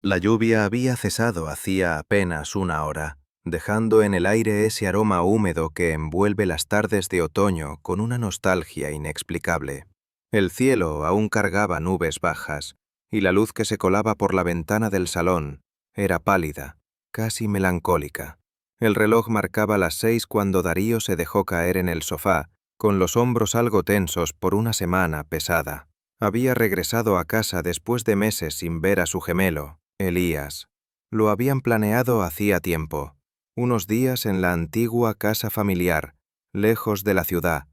La lluvia había cesado hacía apenas una hora, dejando en el aire ese aroma húmedo que envuelve las tardes de otoño con una nostalgia inexplicable. El cielo aún cargaba nubes bajas, y la luz que se colaba por la ventana del salón era pálida, casi melancólica. El reloj marcaba las 6 cuando Darío se dejó caer en el sofá, con los hombros algo tensos por una semana pesada. Había regresado a casa después de meses sin ver a su gemelo, Elías. Lo habían planeado hacía tiempo. Unos días en la antigua casa familiar, lejos de la ciudad,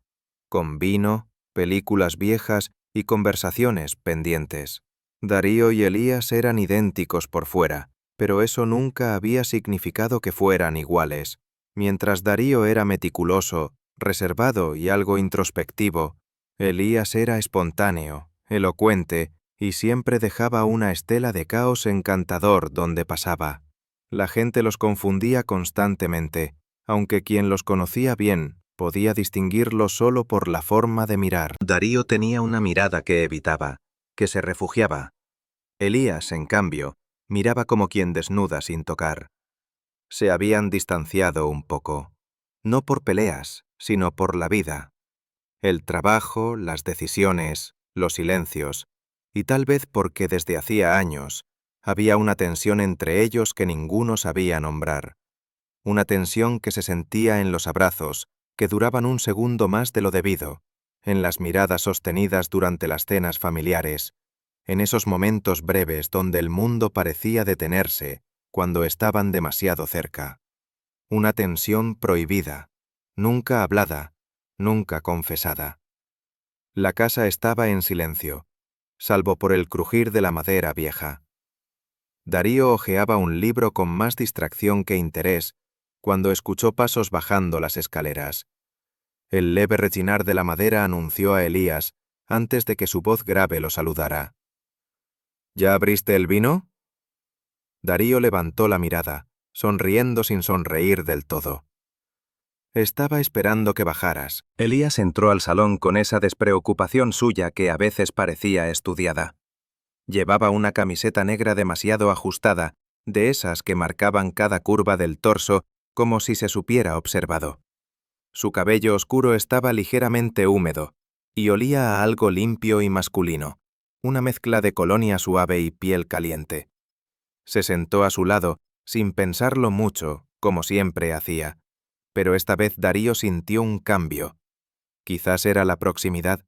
con vino, películas viejas y conversaciones pendientes. Darío y Elías eran idénticos por fuera, pero eso nunca había significado que fueran iguales. Mientras Darío era meticuloso, reservado y algo introspectivo, Elías era espontáneo, elocuente y siempre dejaba una estela de caos encantador donde pasaba. La gente los confundía constantemente, aunque quien los conocía bien podía distinguirlos solo por la forma de mirar. Darío tenía una mirada que evitaba, que se refugiaba. Elías, en cambio, miraba como quien desnuda sin tocar. Se habían distanciado un poco, no por peleas, sino por la vida. El trabajo, las decisiones, los silencios, y tal vez porque desde hacía años había una tensión entre ellos que ninguno sabía nombrar. Una tensión que se sentía en los abrazos, que duraban un segundo más de lo debido, en las miradas sostenidas durante las cenas familiares, en esos momentos breves donde el mundo parecía detenerse cuando estaban demasiado cerca. Una tensión prohibida, nunca hablada, nunca confesada. La casa estaba en silencio, salvo por el crujir de la madera vieja. Darío hojeaba un libro con más distracción que interés cuando escuchó pasos bajando las escaleras. El leve rechinar de la madera anunció a Elías antes de que su voz grave lo saludara. ¿Ya abriste el vino? Darío levantó la mirada, sonriendo sin sonreír del todo. Estaba esperando que bajaras. Elías entró al salón con esa despreocupación suya que a veces parecía estudiada. Llevaba una camiseta negra demasiado ajustada, de esas que marcaban cada curva del torso como si se supiera observado. Su cabello oscuro estaba ligeramente húmedo y olía a algo limpio y masculino, una mezcla de colonia suave y piel caliente. Se sentó a su lado, sin pensarlo mucho, como siempre hacía, pero esta vez Darío sintió un cambio. Quizás era la proximidad,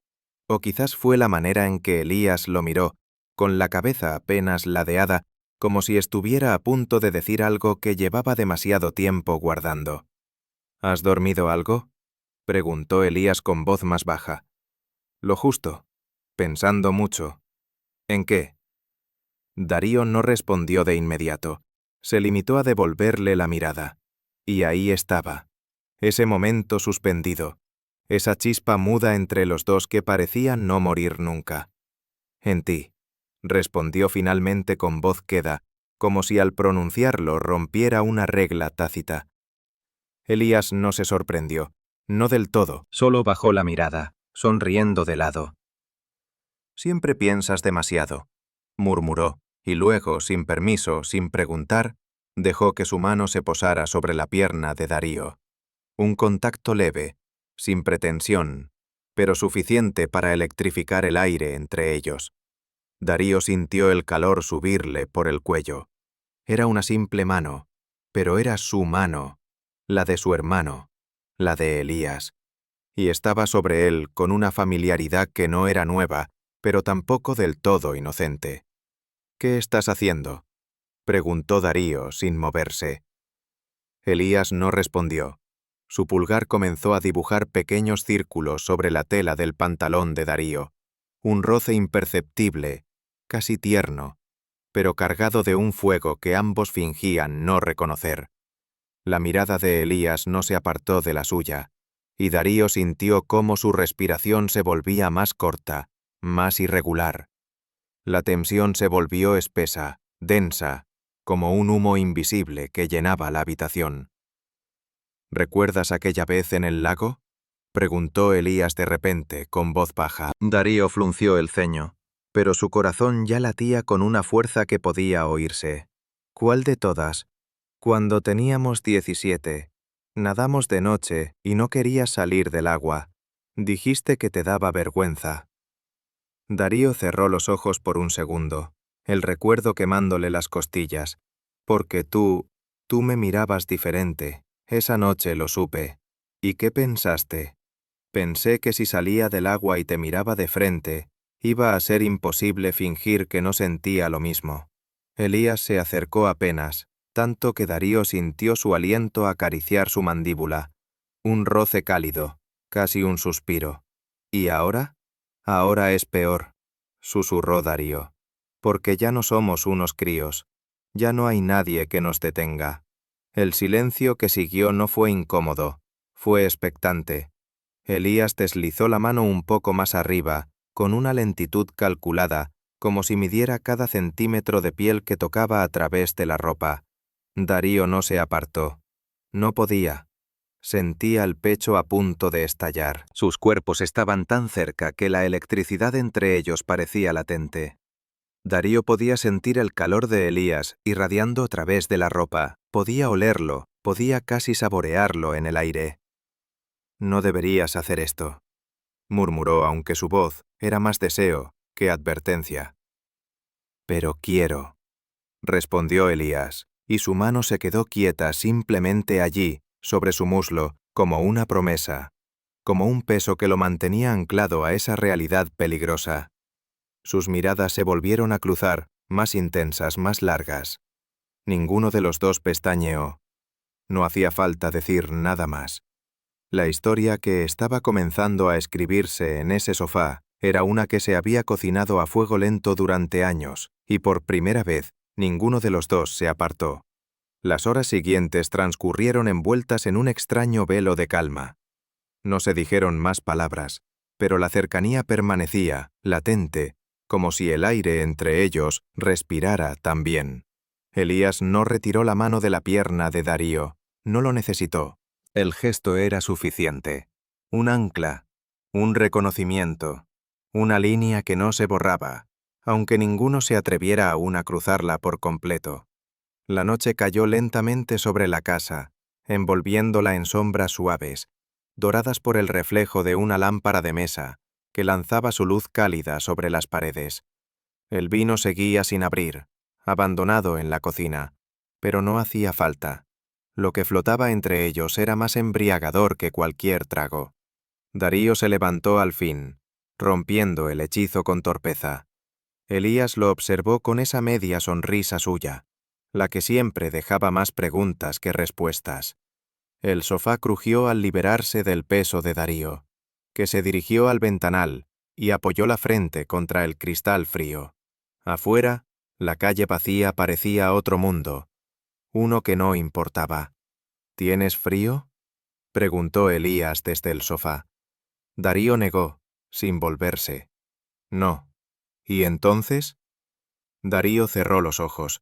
o quizás fue la manera en que Elías lo miró, con la cabeza apenas ladeada, como si estuviera a punto de decir algo que llevaba demasiado tiempo guardando. ¿Has dormido algo?, preguntó Elías con voz más baja. Lo justo, pensando mucho. ¿En qué? Darío no respondió de inmediato. Se limitó a devolverle la mirada. Y ahí estaba, ese momento suspendido, esa chispa muda entre los dos que parecía no morir nunca. En ti, respondió finalmente con voz queda, como si al pronunciarlo rompiera una regla tácita. Elías no se sorprendió, no del todo, solo bajó la mirada, sonriendo de lado. Siempre piensas demasiado, murmuró, y luego, sin permiso, sin preguntar, dejó que su mano se posara sobre la pierna de Darío. Un contacto leve, sin pretensión, pero suficiente para electrificar el aire entre ellos. Darío sintió el calor subirle por el cuello. Era una simple mano, pero era su mano, la de su hermano, la de Elías, y estaba sobre él con una familiaridad que no era nueva, pero tampoco del todo inocente. ¿Qué estás haciendo?, preguntó Darío sin moverse. Elías no respondió. Su pulgar comenzó a dibujar pequeños círculos sobre la tela del pantalón de Darío, un roce imperceptible, casi tierno, pero cargado de un fuego que ambos fingían no reconocer. La mirada de Elías no se apartó de la suya, y Darío sintió cómo su respiración se volvía más corta, más irregular. La tensión se volvió espesa, densa, como un humo invisible que llenaba la habitación. ¿Recuerdas aquella vez en el lago?, preguntó Elías de repente, con voz baja. Darío frunció el ceño. pero su corazón ya latía con una fuerza que podía oírse. ¿Cuál de todas? Cuando teníamos 17, nadamos de noche y no querías salir del agua. Dijiste que te daba vergüenza. Darío cerró los ojos por un segundo, el recuerdo quemándole las costillas. Porque tú me mirabas diferente. Esa noche lo supe. ¿Y qué pensaste? Pensé que si salía del agua y te miraba de frente, iba a ser imposible fingir que no sentía lo mismo. Elías se acercó apenas, tanto que Darío sintió su aliento acariciar su mandíbula. Un roce cálido, casi un suspiro. ¿Y ahora? Ahora es peor, susurró Darío. Porque ya no somos unos críos. Ya no hay nadie que nos detenga. El silencio que siguió no fue incómodo, fue expectante. Elías deslizó la mano un poco más arriba, con una lentitud calculada, como si midiera cada centímetro de piel que tocaba a través de la ropa. Darío no se apartó. No podía. Sentía el pecho a punto de estallar. Sus cuerpos estaban tan cerca que la electricidad entre ellos parecía latente. Darío podía sentir el calor de Elías irradiando a través de la ropa, podía olerlo, podía casi saborearlo en el aire. No deberías hacer esto, murmuró, aunque su voz era más deseo que advertencia. Pero quiero, respondió Elías, y su mano se quedó quieta simplemente allí, sobre su muslo, como una promesa, como un peso que lo mantenía anclado a esa realidad peligrosa. Sus miradas se volvieron a cruzar, más intensas, más largas. Ninguno de los dos pestañeó. No hacía falta decir nada más. La historia que estaba comenzando a escribirse en ese sofá era una que se había cocinado a fuego lento durante años, y por primera vez ninguno de los dos se apartó. Las horas siguientes transcurrieron envueltas en un extraño velo de calma. No se dijeron más palabras, pero la cercanía permanecía, latente, como si el aire entre ellos respirara también. Elías no retiró la mano de la pierna de Darío, no lo necesitó. El gesto era suficiente. Un ancla, un reconocimiento, una línea que no se borraba, aunque ninguno se atreviera aún a cruzarla por completo. La noche cayó lentamente sobre la casa, envolviéndola en sombras suaves, doradas por el reflejo de una lámpara de mesa, que lanzaba su luz cálida sobre las paredes. El vino seguía sin abrir, abandonado en la cocina, pero no hacía falta. Lo que flotaba entre ellos era más embriagador que cualquier trago. Darío se levantó al fin, rompiendo el hechizo con torpeza. Elías lo observó con esa media sonrisa suya, la que siempre dejaba más preguntas que respuestas. El sofá crujió al liberarse del peso de Darío, que se dirigió al ventanal y apoyó la frente contra el cristal frío. Afuera, la calle vacía parecía otro mundo, uno que no importaba. ¿Tienes frío?, preguntó Elías desde el sofá. Darío negó, sin volverse. No. ¿Y entonces? Darío cerró los ojos.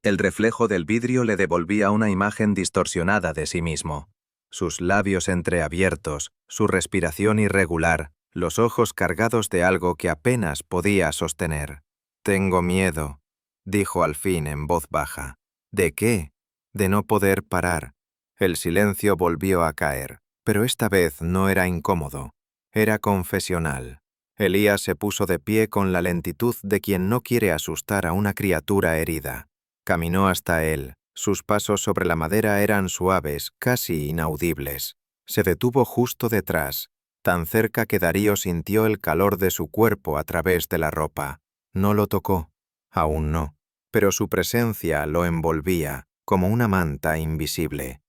El reflejo del vidrio le devolvía una imagen distorsionada de sí mismo. Sus labios entreabiertos, su respiración irregular, los ojos cargados de algo que apenas podía sostener. «Tengo miedo», dijo al fin en voz baja. «¿De qué?» «De no poder parar». El silencio volvió a caer, pero esta vez no era incómodo, era confesional. Elías se puso de pie con la lentitud de quien no quiere asustar a una criatura herida. Caminó hasta él. Sus pasos sobre la madera eran suaves, casi inaudibles. Se detuvo justo detrás, tan cerca que Darío sintió el calor de su cuerpo a través de la ropa. No lo tocó, aún no, pero su presencia lo envolvía, como una manta invisible.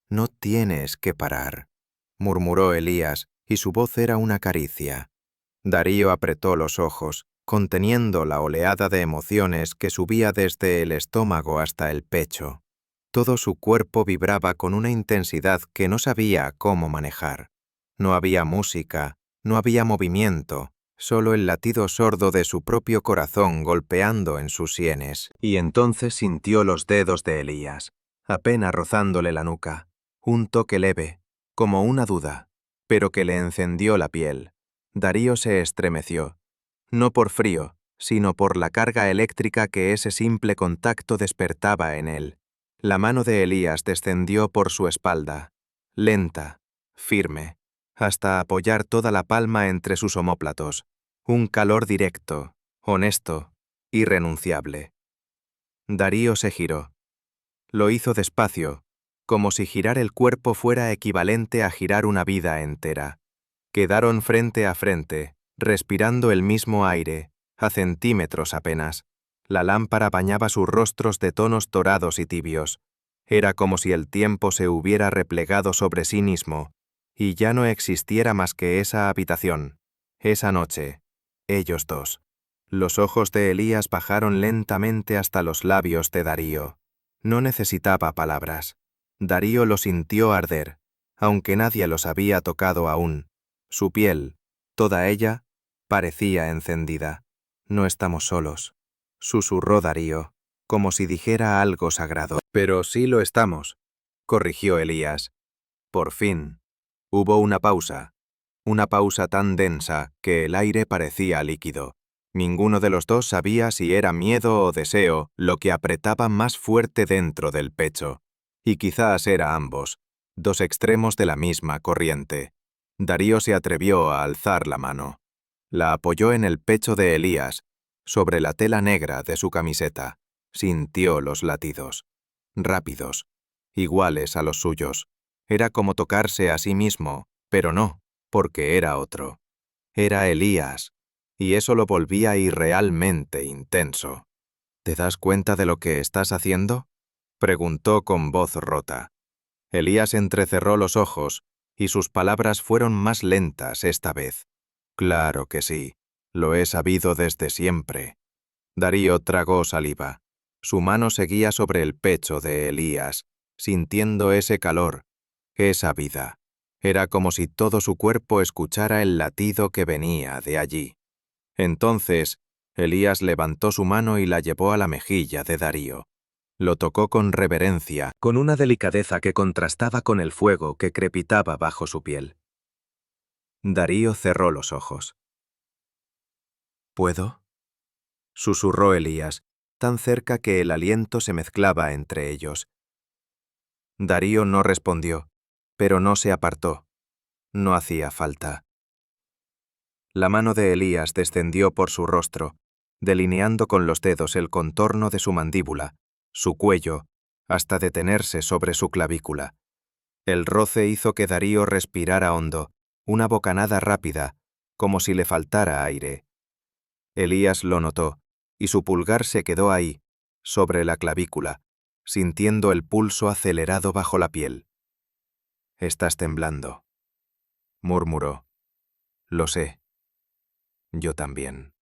«No tienes que parar», murmuró Elías, y su voz era una caricia. Darío apretó los ojos, conteniendo la oleada de emociones que subía desde el estómago hasta el pecho. Todo su cuerpo vibraba con una intensidad que no sabía cómo manejar. No había música, no había movimiento, solo el latido sordo de su propio corazón golpeando en sus sienes. Y entonces sintió los dedos de Elías, apenas rozándole la nuca. Un toque leve, como una duda, pero que le encendió la piel. Darío se estremeció. No por frío, sino por la carga eléctrica que ese simple contacto despertaba en él. La mano de Elías descendió por su espalda, lenta, firme, hasta apoyar toda la palma entre sus omóplatos. Un calor directo, honesto, irrenunciable. Darío se giró. Lo hizo despacio, como si girar el cuerpo fuera equivalente a girar una vida entera. Quedaron frente a frente, respirando el mismo aire, a centímetros apenas. La lámpara bañaba sus rostros de tonos dorados y tibios. Era como si el tiempo se hubiera replegado sobre sí mismo, y ya no existiera más que esa habitación, esa noche, ellos dos. Los ojos de Elías bajaron lentamente hasta los labios de Darío. No necesitaba palabras. Darío lo sintió arder, aunque nadie los había tocado aún. Su piel, toda ella, parecía encendida. No estamos solos, susurró Darío, como si dijera algo sagrado. Pero sí lo estamos, corrigió Elías. Por fin. Hubo una pausa tan densa que el aire parecía líquido. Ninguno de los dos sabía si era miedo o deseo lo que apretaba más fuerte dentro del pecho. Y quizás era ambos, dos extremos de la misma corriente. Darío se atrevió a alzar la mano. La apoyó en el pecho de Elías, sobre la tela negra de su camiseta. Sintió los latidos. Rápidos, iguales a los suyos. Era como tocarse a sí mismo, pero no, porque era otro. Era Elías, y eso lo volvía irrealmente intenso. ¿Te das cuenta de lo que estás haciendo?, preguntó con voz rota. Elías entrecerró los ojos, y sus palabras fueron más lentas esta vez. Claro que sí, lo he sabido desde siempre. Darío tragó saliva. Su mano seguía sobre el pecho de Elías, sintiendo ese calor, esa vida. Era como si todo su cuerpo escuchara el latido que venía de allí. Entonces, Elías levantó su mano y la llevó a la mejilla de Darío. Lo tocó con reverencia, con una delicadeza que contrastaba con el fuego que crepitaba bajo su piel. Darío cerró los ojos. ¿Puedo?, susurró Elías, tan cerca que el aliento se mezclaba entre ellos. Darío no respondió, pero no se apartó. No hacía falta. La mano de Elías descendió por su rostro, delineando con los dedos el contorno de su mandíbula, su cuello, hasta detenerse sobre su clavícula. El roce hizo que Darío respirara hondo, una bocanada rápida, como si le faltara aire. Elías lo notó, y su pulgar se quedó ahí, sobre la clavícula, sintiendo el pulso acelerado bajo la piel. «Estás temblando», murmuró. «Lo sé. Yo también».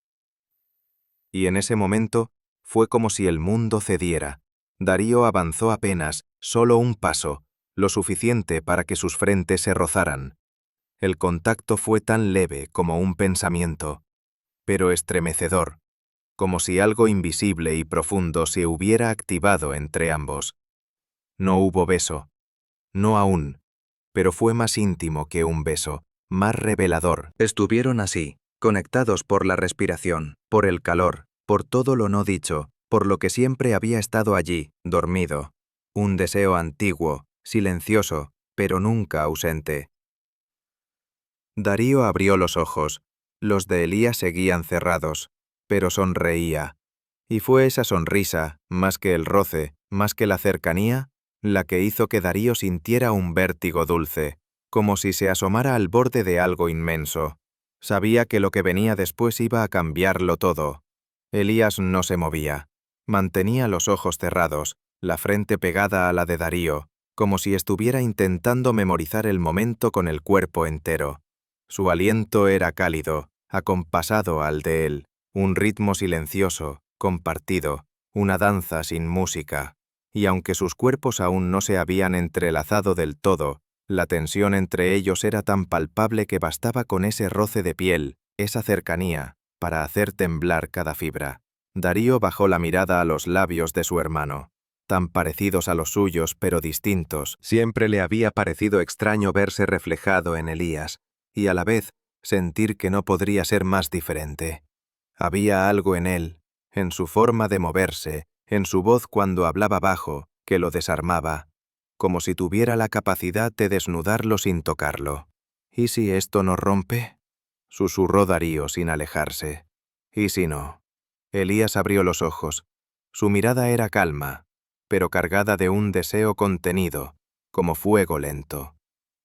Y en ese momento fue como si el mundo cediera. Darío avanzó apenas, solo un paso, lo suficiente para que sus frentes se rozaran. El contacto fue tan leve como un pensamiento, pero estremecedor, como si algo invisible y profundo se hubiera activado entre ambos. No hubo beso, no aún, pero fue más íntimo que un beso, más revelador. Estuvieron así, conectados por la respiración, por el calor, por todo lo no dicho, por lo que siempre había estado allí, dormido. Un deseo antiguo, silencioso, pero nunca ausente. Darío abrió los ojos. Los de Elías seguían cerrados, pero sonreía. Y fue esa sonrisa, más que el roce, más que la cercanía, la que hizo que Darío sintiera un vértigo dulce, como si se asomara al borde de algo inmenso. Sabía que lo que venía después iba a cambiarlo todo. Elías no se movía. Mantenía los ojos cerrados, la frente pegada a la de Darío, como si estuviera intentando memorizar el momento con el cuerpo entero. Su aliento era cálido, acompasado al de él, un ritmo silencioso, compartido, una danza sin música. Y aunque sus cuerpos aún no se habían entrelazado del todo, la tensión entre ellos era tan palpable que bastaba con ese roce de piel, esa cercanía, para hacer temblar cada fibra. Darío bajó la mirada a los labios de su hermano, tan parecidos a los suyos pero distintos. Siempre le había parecido extraño verse reflejado en Elías, y a la vez sentir que no podría ser más diferente. Había algo en él, en su forma de moverse, en su voz cuando hablaba bajo, que lo desarmaba, como si tuviera la capacidad de desnudarlo sin tocarlo. ¿Y si esto nos rompe?, susurró Darío sin alejarse. ¿Y si no? Elías abrió los ojos. Su mirada era calma, pero cargada de un deseo contenido, como fuego lento.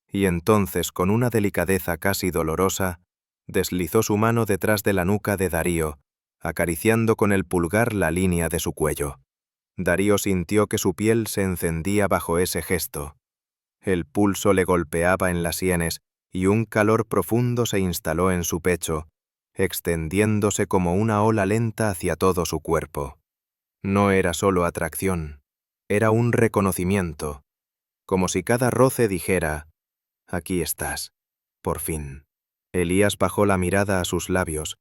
Y entonces, con una delicadeza casi dolorosa, deslizó su mano detrás de la nuca de Darío, acariciando con el pulgar la línea de su cuello. Darío sintió que su piel se encendía bajo ese gesto. El pulso le golpeaba en las sienes y un calor profundo se instaló en su pecho, extendiéndose como una ola lenta hacia todo su cuerpo. No era solo atracción, era un reconocimiento, como si cada roce dijera: «Aquí estás, por fin». Elías bajó la mirada a sus labios.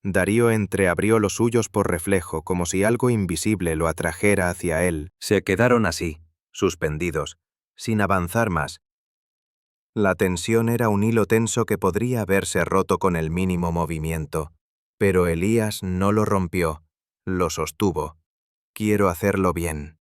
Darío entreabrió los suyos por reflejo, como si algo invisible lo atrajera hacia él. Se quedaron así, suspendidos, sin avanzar más. La tensión era un hilo tenso que podría haberse roto con el mínimo movimiento, pero Elías no lo rompió, lo sostuvo. «Quiero hacerlo bien»,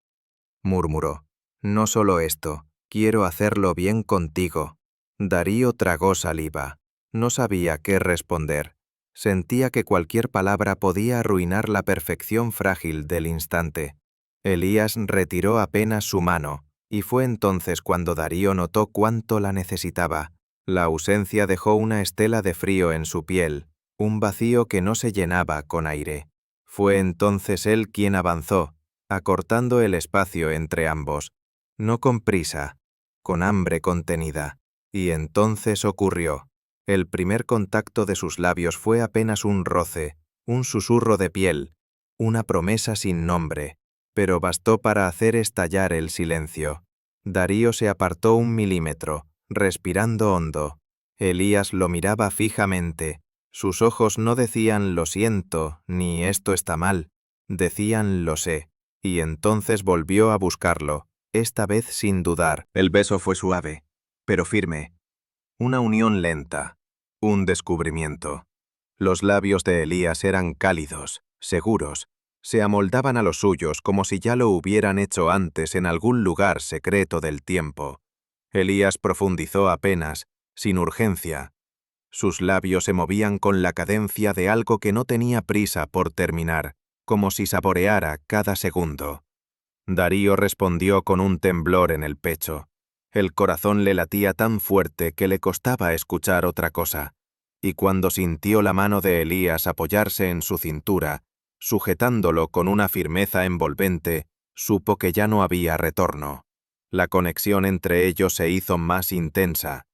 murmuró. «No solo esto, quiero hacerlo bien contigo». Darío tragó saliva. No sabía qué responder. Sentía que cualquier palabra podía arruinar la perfección frágil del instante. Elías retiró apenas su mano, y fue entonces cuando Darío notó cuánto la necesitaba. La ausencia dejó una estela de frío en su piel, un vacío que no se llenaba con aire. Fue entonces él quien avanzó, acortando el espacio entre ambos, no con prisa, con hambre contenida. Y entonces ocurrió. El primer contacto de sus labios fue apenas un roce, un susurro de piel, una promesa sin nombre, pero bastó para hacer estallar el silencio. Darío se apartó 1 milímetro, respirando hondo. Elías lo miraba fijamente. Sus ojos no decían «lo siento» ni «esto está mal», decían «lo sé». Y entonces volvió a buscarlo, esta vez sin dudar. El beso fue suave, pero firme. Una unión lenta, un descubrimiento. Los labios de Elías eran cálidos, seguros, se amoldaban a los suyos como si ya lo hubieran hecho antes en algún lugar secreto del tiempo. Elías profundizó apenas, sin urgencia. Sus labios se movían con la cadencia de algo que no tenía prisa por terminar, como si saboreara cada segundo. Darío respondió con un temblor en el pecho. El corazón le latía tan fuerte que le costaba escuchar otra cosa, y cuando sintió la mano de Elías apoyarse en su cintura, sujetándolo con una firmeza envolvente, supo que ya no había retorno. La conexión entre ellos se hizo más intensa.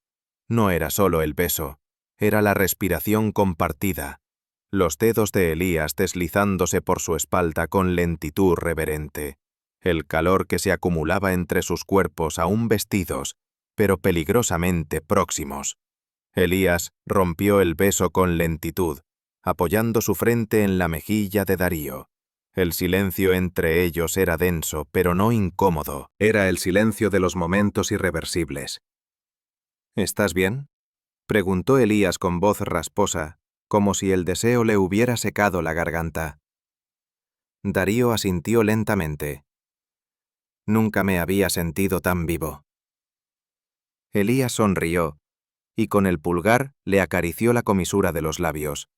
No era solo el beso, era la respiración compartida, los dedos de Elías deslizándose por su espalda con lentitud reverente. El calor que se acumulaba entre sus cuerpos aún vestidos, pero peligrosamente próximos. Elías rompió el beso con lentitud, apoyando su frente en la mejilla de Darío. El silencio entre ellos era denso, pero no incómodo. Era el silencio de los momentos irreversibles. «¿Estás bien?», preguntó Elías con voz rasposa, como si el deseo le hubiera secado la garganta. Darío asintió lentamente. «Nunca me había sentido tan vivo». Elías sonrió, y con el pulgar le acarició la comisura de los labios.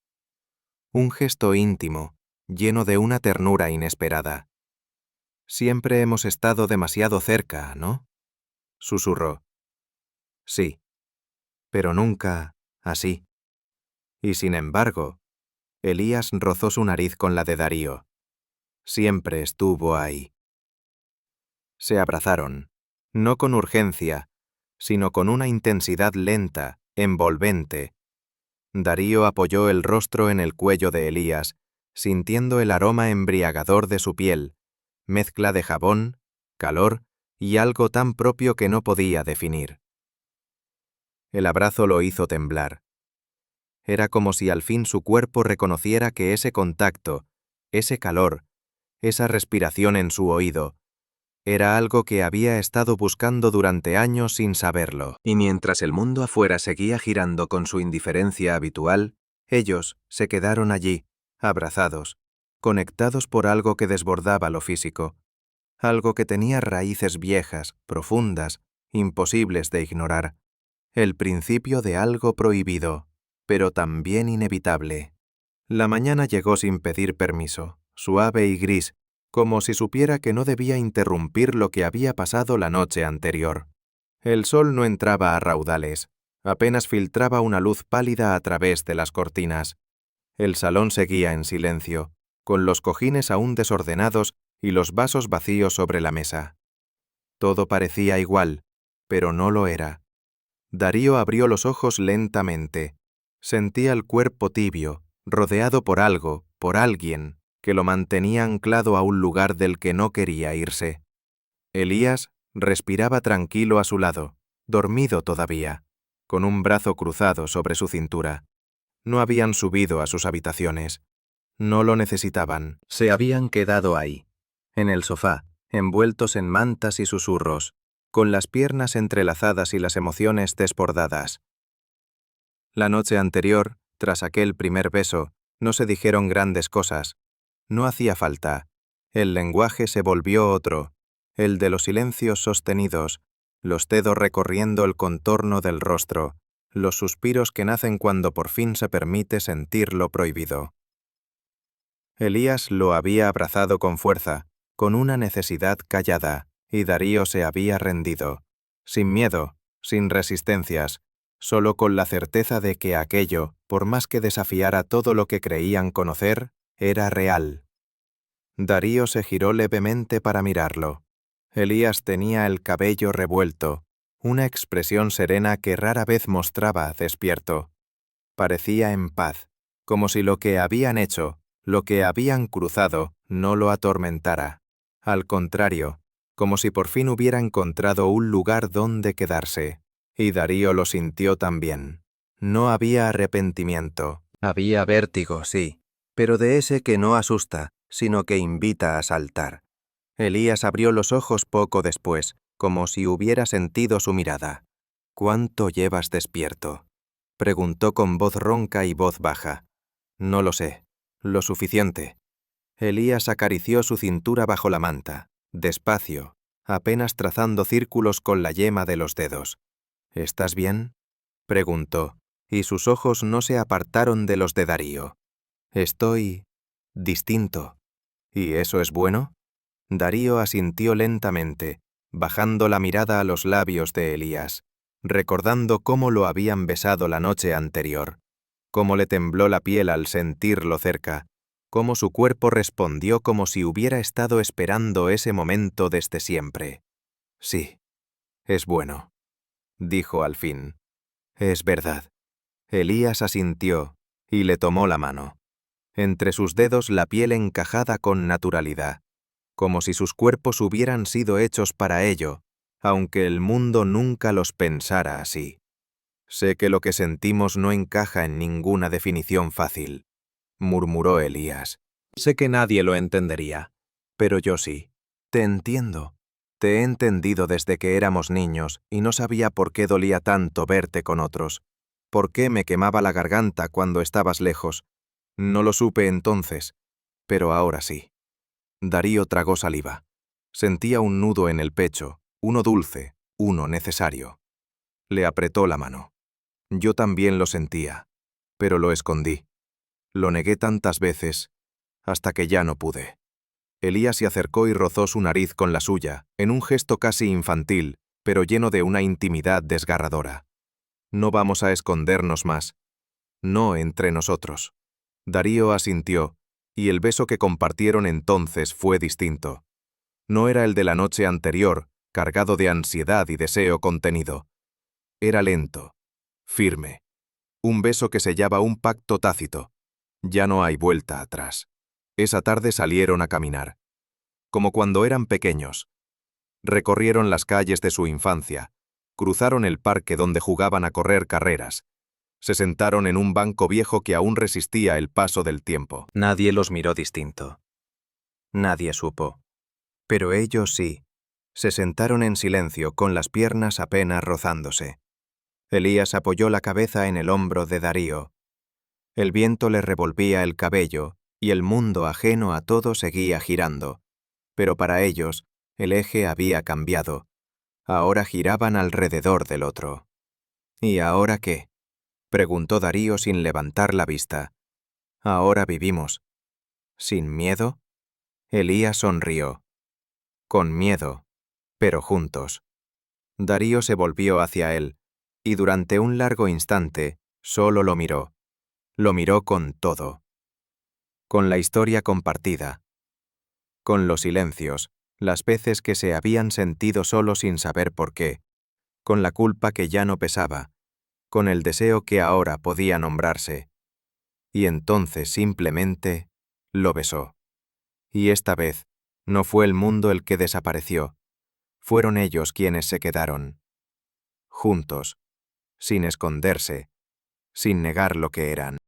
Un gesto íntimo, lleno de una ternura inesperada. «Siempre hemos estado demasiado cerca, ¿no?», susurró. «Sí, pero nunca así». Y sin embargo, Elías rozó su nariz con la de Darío. Siempre estuvo ahí. Se abrazaron, no con urgencia, sino con una intensidad lenta, envolvente. Darío apoyó el rostro en el cuello de Elías, sintiendo el aroma embriagador de su piel, mezcla de jabón, calor y algo tan propio que no podía definir. El abrazo lo hizo temblar. Era como si al fin su cuerpo reconociera que ese contacto, ese calor, esa respiración en su oído, era algo que había estado buscando durante años sin saberlo. Y mientras el mundo afuera seguía girando con su indiferencia habitual, ellos se quedaron allí, abrazados, conectados por algo que desbordaba lo físico, algo que tenía raíces viejas, profundas, imposibles de ignorar, el principio de algo prohibido, pero también inevitable. La mañana llegó sin pedir permiso, suave y gris, como si supiera que no debía interrumpir lo que había pasado la noche anterior. El sol no entraba a raudales, apenas filtraba una luz pálida a través de las cortinas. El salón seguía en silencio, con los cojines aún desordenados y los vasos vacíos sobre la mesa. Todo parecía igual, pero no lo era. Darío abrió los ojos lentamente. Sentía el cuerpo tibio, rodeado por algo, por alguien, que lo mantenía anclado a un lugar del que no quería irse. Elías respiraba tranquilo a su lado, dormido todavía, con un brazo cruzado sobre su cintura. No habían subido a sus habitaciones. No lo necesitaban. Se habían quedado ahí, en el sofá, envueltos en mantas y susurros, con las piernas entrelazadas y las emociones desbordadas. La noche anterior, tras aquel primer beso, no se dijeron grandes cosas. No hacía falta. El lenguaje se volvió otro, el de los silencios sostenidos, los dedos recorriendo el contorno del rostro, los suspiros que nacen cuando por fin se permite sentir lo prohibido. Elías lo había abrazado con fuerza, con una necesidad callada, y Darío se había rendido, sin miedo, sin resistencias, solo con la certeza de que aquello, por más que desafiara todo lo que creían conocer, era real. Darío se giró levemente para mirarlo. Elías tenía el cabello revuelto, una expresión serena que rara vez mostraba despierto. Parecía en paz, como si lo que habían hecho, lo que habían cruzado, no lo atormentara. Al contrario, como si por fin hubiera encontrado un lugar donde quedarse. Y Darío lo sintió también. No había arrepentimiento. Había vértigo, sí, pero de ese que no asusta, sino que invita a saltar. Elías abrió los ojos poco después, como si hubiera sentido su mirada. «¿Cuánto llevas despierto?», preguntó con voz ronca y voz baja. «No lo sé. Lo suficiente». Elías acarició su cintura bajo la manta, despacio, apenas trazando círculos con la yema de los dedos. «¿Estás bien?», preguntó, y sus ojos no se apartaron de los de Darío. «Estoy distinto. ¿Y eso es bueno?». Darío asintió lentamente, bajando la mirada a los labios de Elías, recordando cómo lo habían besado la noche anterior, cómo le tembló la piel al sentirlo cerca, cómo su cuerpo respondió como si hubiera estado esperando ese momento desde siempre. «Sí, es bueno», dijo al fin. «Es verdad». Elías asintió y le tomó la mano. Entre sus dedos la piel encajada con naturalidad, como si sus cuerpos hubieran sido hechos para ello, aunque el mundo nunca los pensara así. «Sé que lo que sentimos no encaja en ninguna definición fácil», murmuró Elías. «Sé que nadie lo entendería, pero yo sí. Te entiendo. Te he entendido desde que éramos niños y no sabía por qué dolía tanto verte con otros, por qué me quemaba la garganta cuando estabas lejos. No lo supe entonces, pero ahora sí». Darío tragó saliva. Sentía un nudo en el pecho, uno dulce, uno necesario. Le apretó la mano. Yo también lo sentía, pero lo escondí. Lo negué tantas veces, hasta que ya no pude. Elías se acercó y rozó su nariz con la suya, en un gesto casi infantil, pero lleno de una intimidad desgarradora. «No vamos a escondernos más. No entre nosotros». Darío asintió, y el beso que compartieron entonces fue distinto. No era el de la noche anterior, cargado de ansiedad y deseo contenido. Era lento, firme. Un beso que sellaba un pacto tácito. Ya no hay vuelta atrás. Esa tarde salieron a caminar. Como cuando eran pequeños. Recorrieron las calles de su infancia. Cruzaron el parque donde jugaban a correr carreras. Se sentaron en un banco viejo que aún resistía el paso del tiempo. Nadie los miró distinto. Nadie supo. Pero ellos sí. Se sentaron en silencio, con las piernas apenas rozándose. Elías apoyó la cabeza en el hombro de Darío. El viento le revolvía el cabello, y el mundo ajeno a todo seguía girando. Pero para ellos, el eje había cambiado. Ahora giraban alrededor del otro. ¿Y ahora qué? Preguntó Darío sin levantar la vista. Ahora vivimos. ¿Sin miedo? Elías sonrió. Con miedo, pero juntos. Darío se volvió hacia él, y durante un largo instante solo lo miró. Lo miró con todo. Con la historia compartida. Con los silencios, las veces que se habían sentido solo sin saber por qué. Con la culpa que ya no pesaba. Con el deseo que ahora podía nombrarse. Y entonces simplemente lo besó. Y esta vez, no fue el mundo el que desapareció. Fueron ellos quienes se quedaron. Juntos, sin esconderse, sin negar lo que eran.